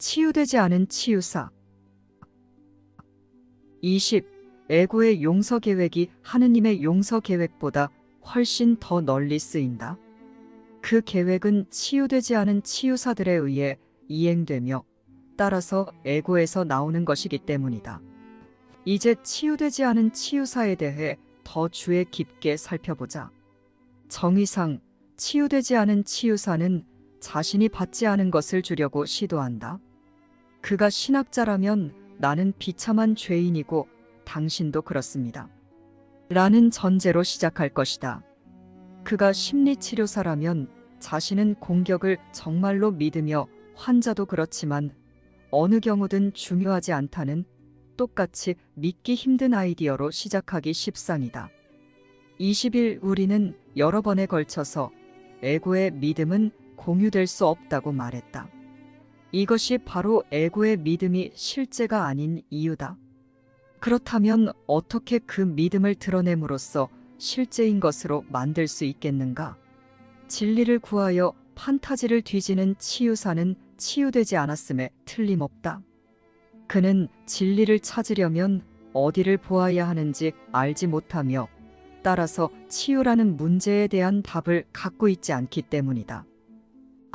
치유되지 않은 치유사. 20. 에고의 용서 계획이 하느님의 용서 계획보다 훨씬 더 널리 쓰인다. 그 계획은 치유되지 않은 치유사들에 의해 이행되며 따라서 에고에서 나오는 것이기 때문이다. 이제 치유되지 않은 치유사에 대해 더 주의 깊게 살펴보자. 정의상 치유되지 않은 치유사는 자신이 받지 않은 것을 주려고 시도한다. 그가 신학자라면 나는 비참한 죄인이고 당신도 그렇습니다. 라는 전제로 시작할 것이다. 그가 심리치료사라면 자신은 공격을 정말로 믿으며 환자도 그렇지만 어느 경우든 중요하지 않다는 똑같이 믿기 힘든 아이디어로 시작하기 십상이다. 20일 우리는 여러 번에 걸쳐서 에고의 믿음은 공유될 수 없다고 말했다. 이것이 바로 에고의 믿음이 실제가 아닌 이유다. 그렇다면 어떻게 그 믿음을 드러냄으로써 실제인 것으로 만들 수 있겠는가? 진리를 구하여 판타지를 뒤지는 치유사는 치유되지 않았음에 틀림없다. 그는 진리를 찾으려면 어디를 보아야 하는지 알지 못하며 따라서 치유라는 문제에 대한 답을 갖고 있지 않기 때문이다.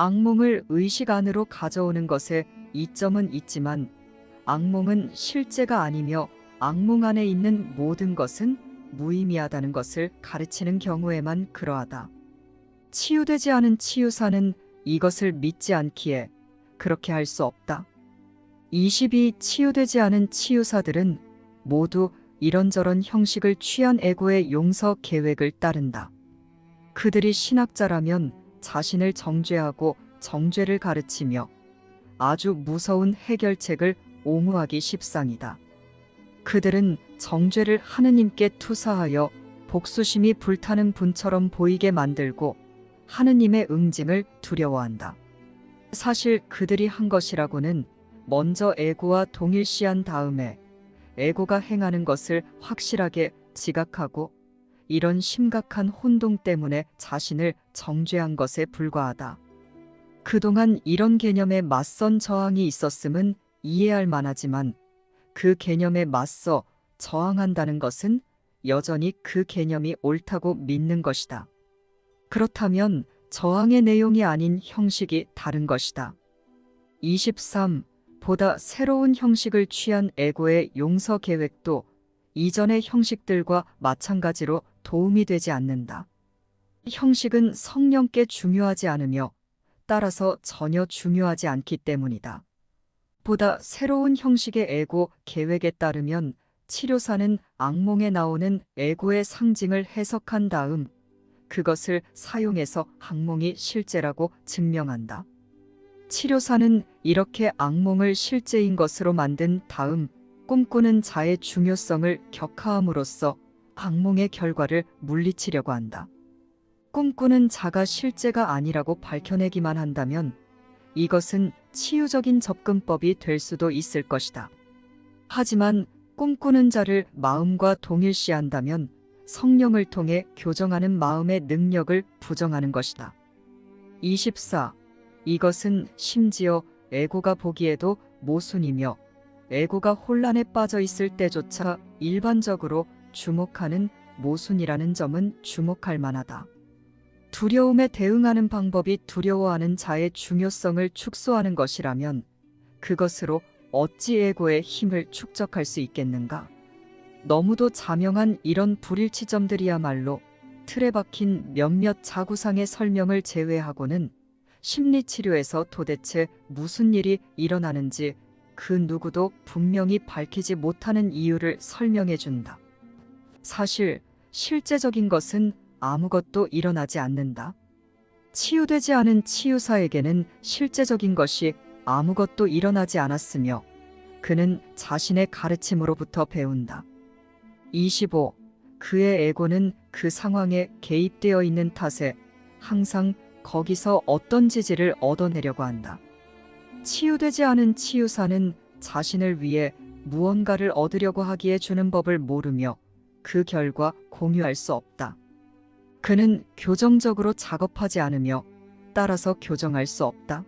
악몽을 의식 안으로 가져오는 것에 이점은 있지만 악몽은 실제가 아니며 악몽 안에 있는 모든 것은 무의미하다는 것을 가르치는 경우에만 그러하다. 치유되지 않은 치유사는 이것을 믿지 않기에 그렇게 할 수 없다. 22. 치유되지 않은 치유사들은 모두 이런저런 형식을 취한 에고의 용서 계획을 따른다. 그들이 신학자라면 자신을 정죄하고 정죄를 가르치며 아주 무서운 해결책을 옹호하기 십상이다. 그들은 정죄를 하느님께 투사하여 복수심이 불타는 분처럼 보이게 만들고 하느님의 응징을 두려워한다. 사실 그들이 한 것이라고는 먼저 에고와 동일시한 다음에 에고가 행하는 것을 확실하게 지각하고 이런 심각한 혼동 때문에 자신을 정죄한 것에 불과하다. 그동안 이런 개념에 맞선 저항이 있었음은 이해할 만하지만 그 개념에 맞서 저항한다는 것은 여전히 그 개념이 옳다고 믿는 것이다. 그렇다면 저항의 내용이 아닌 형식이 다른 것이다. 23. 보다 새로운 형식을 취한 에고의 용서 계획도 이전의 형식들과 마찬가지로 도움이 되지 않는다. 형식은 성령께 중요하지 않으며 따라서 전혀 중요하지 않기 때문이다. 보다 새로운 형식의 에고 계획에 따르면 치료사는 악몽에 나오는 에고의 상징을 해석한 다음 그것을 사용해서 악몽이 실제라고 증명한다. 치료사는 이렇게 악몽을 실제인 것으로 만든 다음 꿈꾸는 자의 중요성을 격하함으로써 악몽의 결과를 물리치려고 한다. 꿈꾸는 자가 실제가 아니라고 밝혀내기만 한다면 이것은 치유적인 접근법이 될 수도 있을 것이다. 하지만 꿈꾸는 자를 마음과 동일시한다면 성령을 통해 교정하는 마음의 능력을 부정하는 것이다. 24. 이것은 심지어 에고가 보기에도 모순이며 에고가 혼란에 빠져 있을 때조차 일반적으로 주목하는 모순이라는 점은 주목할 만하다. 두려움에 대응하는 방법이 두려워하는 자의 중요성을 축소하는 것이라면 그것으로 어찌 에고의 힘을 축적할 수 있겠는가? 너무도 자명한 이런 불일치점들이야말로 틀에 박힌 몇몇 자구상의 설명을 제외하고는 심리치료에서 도대체 무슨 일이 일어나는지 그 누구도 분명히 밝히지 못하는 이유를 설명해 준다. 사실 실제적인 것은 아무것도 일어나지 않는다. 치유되지 않은 치유사에게는 실제적인 것이 아무것도 일어나지 않았으며 그는 자신의 가르침으로부터 배운다. 25. 그의 에고는 그 상황에 개입되어 있는 탓에 항상 거기서 어떤 지지를 얻어내려고 한다. 치유되지 않은 치유사는 자신을 위해 무언가를 얻으려고 하기에 주는 법을 모르며 그 결과 공유할 수 없다. 그는 교정적으로 작업하지 않으며 따라서 교정할 수 없다.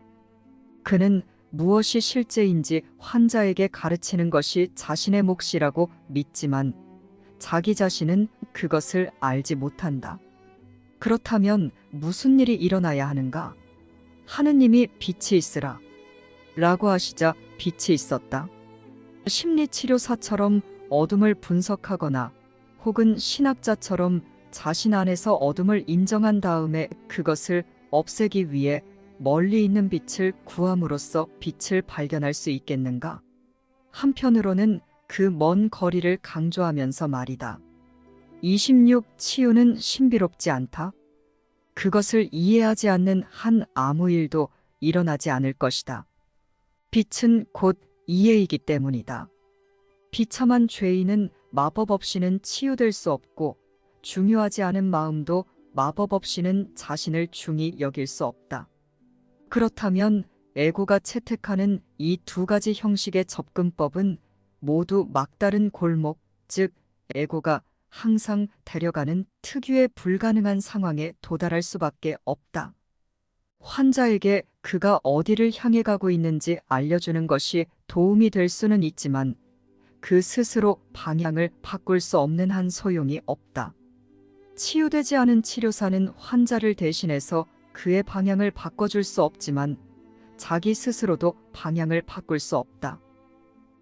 그는 무엇이 실제인지 환자에게 가르치는 것이 자신의 몫이라고 믿지만 자기 자신은 그것을 알지 못한다. 그렇다면 무슨 일이 일어나야 하는가? 하느님이 빛이 있으라 라고 하시자 빛이 있었다. 심리치료사처럼 어둠을 분석하거나 혹은 신학자처럼 자신 안에서 어둠을 인정한 다음에 그것을 없애기 위해 멀리 있는 빛을 구함으로써 빛을 발견할 수 있겠는가? 한편으로는 그 먼 거리를 강조하면서 말이다. 26. 치유는 신비롭지 않다. 그것을 이해하지 않는 한 아무 일도 일어나지 않을 것이다. 빛은 곧 이해이기 때문이다. 비참한 죄인은 마법 없이는 치유될 수 없고 중요하지 않은 마음도 마법 없이는 자신을 중히 여길 수 없다. 그렇다면 에고가 채택하는 이 두 가지 형식의 접근법은 모두 막다른 골목, 즉 에고가 항상 데려가는 특유의 불가능한 상황에 도달할 수밖에 없다. 환자에게 그가 어디를 향해 가고 있는지 알려주는 것이 도움이 될 수는 있지만 그 스스로 방향을 바꿀 수 없는 한 소용이 없다. 치유되지 않은 치료사는 환자를 대신해서 그의 방향을 바꿔줄 수 없지만 자기 스스로도 방향을 바꿀 수 없다.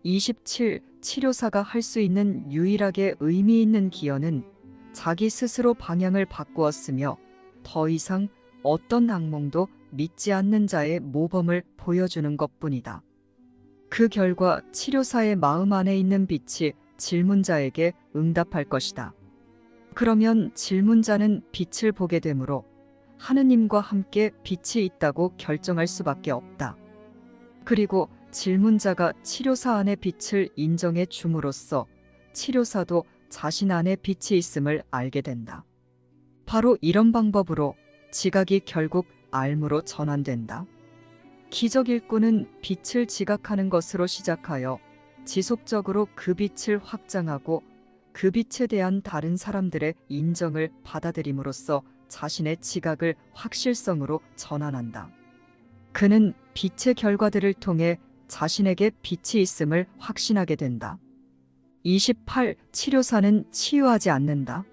27. 치료사가 할 수 있는 유일하게 의미 있는 기여는 자기 스스로 방향을 바꾸었으며 더 이상 어떤 악몽도 믿지 않는 자의 모범을 보여주는 것뿐이다. 그 결과 치료사의 마음 안에 있는 빛이 질문자에게 응답할 것이다. 그러면 질문자는 빛을 보게 되므로 하느님과 함께 빛이 있다고 결정할 수밖에 없다. 그리고 질문자가 치료사 안의 빛을 인정해 줌으로써 치료사도 자신 안에 빛이 있음을 알게 된다. 바로 이런 방법으로 지각이 결국 알무로 전환된다. 기적 일꾼은 빛을 지각하는 것으로 시작하여 지속적으로 그 빛을 확장하고 그 빛에 대한 다른 사람들의 인정을 받아들임으로써 자신의 지각을 확실성으로 전환한다. 그는 빛의 결과들을 통해 자신에게 빛이 있음을 확신하게 된다. 28. 치료사는 치유하지 않는다.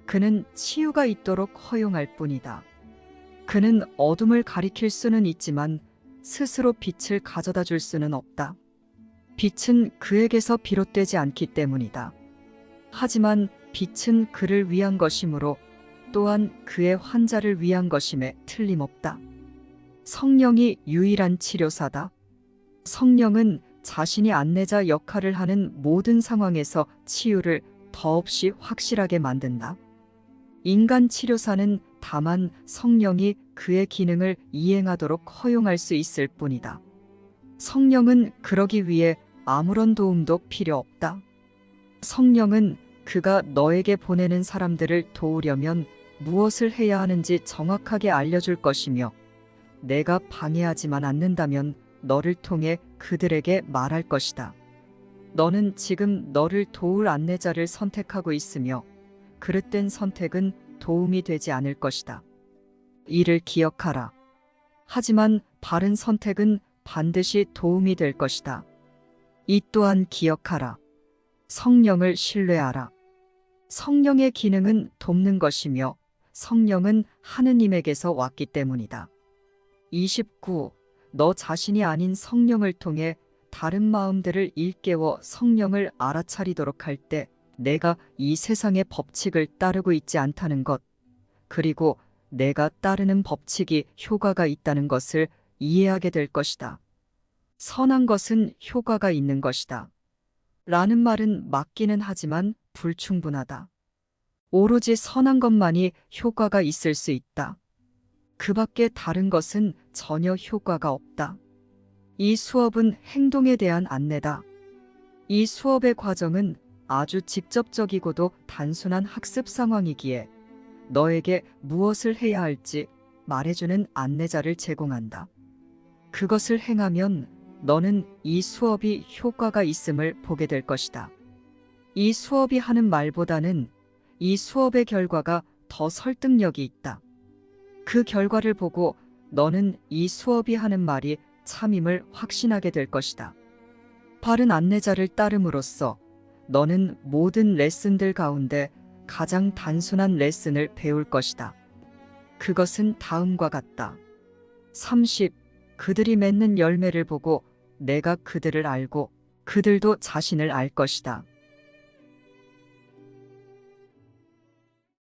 그는 치유가 있도록 허용할 뿐이다. 그는 어둠을 가리킬 수는 있지만 스스로 빛을 가져다 줄 수는 없다. 빛은 그에게서 비롯되지 않기 때문이다. 하지만 빛은 그를 위한 것이므로 또한 그의 환자를 위한 것임에 틀림없다. 성령이 유일한 치료사다. 성령은 자신이 안내자 역할을 하는 모든 상황에서 치유를 더없이 확실하게 만든다. 인간 치료사는 다만 성령이 그의 기능을 이행하도록 허용할 수 있을 뿐이다. 성령은 그러기 위해 아무런 도움도 필요 없다. 성령은 그가 너에게 보내는 사람들을 도우려면 무엇을 해야 하는지 정확하게 알려줄 것이며 내가 방해하지만 않는다면 너를 통해 그들에게 말할 것이다. 너는 지금 너를 도울 안내자를 선택하고 있으며 그릇된 선택은 도움이 되지 않을 것이다. 이를 기억하라. 하지만 바른 선택은 반드시 도움이 될 것이다. 이 또한 기억하라. 성령을 신뢰하라. 성령의 기능은 돕는 것이며 성령은 하느님에게서 왔기 때문이다. 29. 너 자신이 아닌 성령을 통해 다른 마음들을 일깨워 성령을 알아차리도록 할 때 내가 이 세상의 법칙을 따르고 있지 않다는 것, 그리고 내가 따르는 법칙이 효과가 있다는 것을 이해하게 될 것이다. 선한 것은 효과가 있는 것이다. 라는 말은 맞기는 하지만 불충분하다. 오로지 선한 것만이 효과가 있을 수 있다. 그 밖에 다른 것은 전혀 효과가 없다. 이 수업은 행동에 대한 안내다. 이 수업의 과정은 아주 직접적이고도 단순한 학습 상황이기에 너에게 무엇을 해야 할지 말해주는 안내자를 제공한다. 그것을 행하면 너는 이 수업이 효과가 있음을 보게 될 것이다. 이 수업이 하는 말보다는 이 수업의 결과가 더 설득력이 있다. 그 결과를 보고 너는 이 수업이 하는 말이 참임을 확신하게 될 것이다. 바른 안내자를 따름으로써 너는 모든 레슨들 가운데 가장 단순한 레슨을 배울 것이다. 그것은 다음과 같다. 30. 그들이 맺는 열매를 보고 내가 그들을 알고 그들도 자신을 알 것이다.